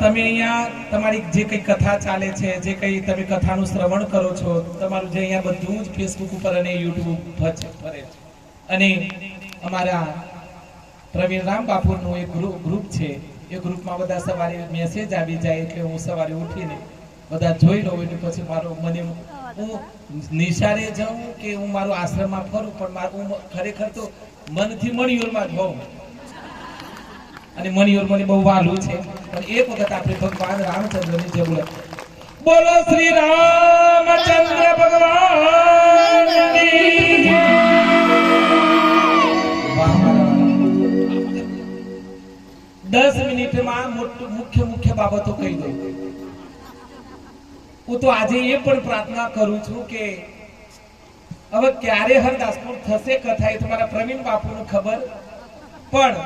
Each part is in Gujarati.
તમે અહીંયા તમારી જે કઈ કથા ચાલે છે, જે કઈ તમે કથાનું શ્રવણ કરો છો, તમારું જે અહીંયા બધું જ ફેસબુક ઉપર અને યુટ્યુબ ફરે છે. અને અમારા પ્રવીણ રામ બાપુનું એક ગ્રુપ છે. એ ગ્રુપમાં બધા સવારે મેસેજ આવી જાય એટલે હું સવારે ઉઠીને બધા જોઈ લઉં એટલે પછી હું નિશાળે જાઉં કે હું મારો આશ્રમમાં ફરું, પણ હું ખરેખર તો મનથી મણિયોરમાં જ હોઉં. અને મણિયોર મને બહુ વાલું છે. પણ એક વખત આપણે ભગવાન રામચંદ્રની જરૂરત. બોલો શ્રી રામચંદ્ર ભગવાનની. 10 મિનિટમાં મુખ્ય બાબતો કહી દઉં. હું તો આજે એ પણ પ્રાર્થના કરું છું કે હવે ક્યારે હરદાસપુર થશે કથા એ તમારા પ્રવીણ બાપુને ખબર, પણ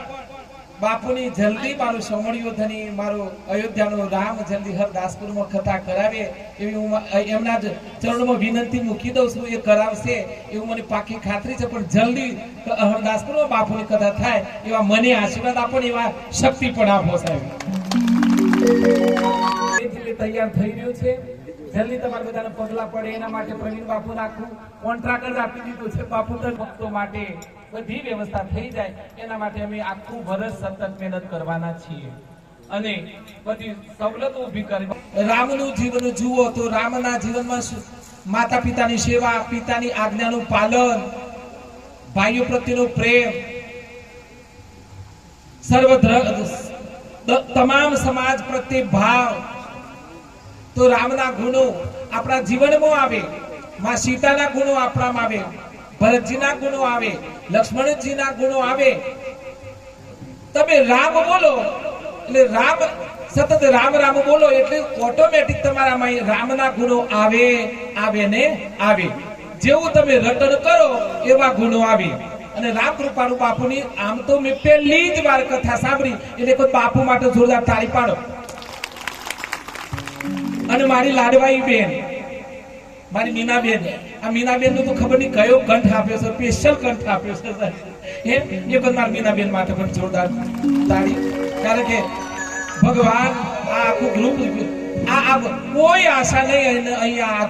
બાપુની જલ્દી મારું સમણીઓ ધની મારો અયોધ્યાનો રામ જલ્દી હરદાસપુરમાં કથા કરાવે એવી હું એમના ચરણોમાં વિનંતી મૂકી દઉં છું. એ કરાવશે એવું મને પાકી ખાતરી છે. પણ જલ્દી હરદાસપુરમાં બાપુની કથા થાય એવા મને આશીર્વાદ આપો ને એવા શક્તિ પણ આપો સાહેબ. તૈયાર થઈ રહ્યું છે. જલ્દી તમારા બધાને પગલા પડે એના માટે પ્રવીણ બાપુને આખું કોન્ટ્રાક્ટ જ આપી દીધું છે. બાપુ ભક્તો માટે બધી વ્યવસ્થા થઈ જાય એના માટે અમે આખું વર્ષ સતત મહેનત કરવાના છીએ અને બધી સવલતો ઊભી કરી. રામનું જીવન જુઓ તો રામના જીવનમાં માતા પિતાની સેવા, પિતાની આજ્ઞાનું પાલન, ભાઈઓ પ્રત્યેનો પ્રેમ, તમામ સમાજ પ્રત્યે ભાવ, તો રામના ગુણો આપણા જીવનમાં આવે. માં સીતાના ગુણો આપણામાં આવે, ભરતજીના ગુણો આવે, લક્ષ્મણજીના ગુણો આવે. તમે રામ બોલો એટલે રામ સતત રામ રામ બોલો એટલે ઓટોમેટિક તમારામાં રામના ગુણો આવે ને આવે. જેવું તમે રટણ કરો એવા ગુણો આવે. અને રામ કૃપાળુ બાપુની આમ તો મેં પહેલી જ વાર કથા સાંભળી એટલે કોઈ બાપુ માટે જોરદાર તાળી પાડો. અને મારી લાડવાઈ બેન, મારી મીનાબેન, આ મીનાબેન નું તો ખબર નહીં કયો કંઠ આપ્યો છે, સ્પેશિયલ કંઠ આપ્યો છે એમ. એ પણ મારી મીનાબેન માટે પણ જોરદાર તાળી. કારણ કે ભગવાન આ આખું ગ્રુપ આ કોઈ આશા નહીં અહીંયા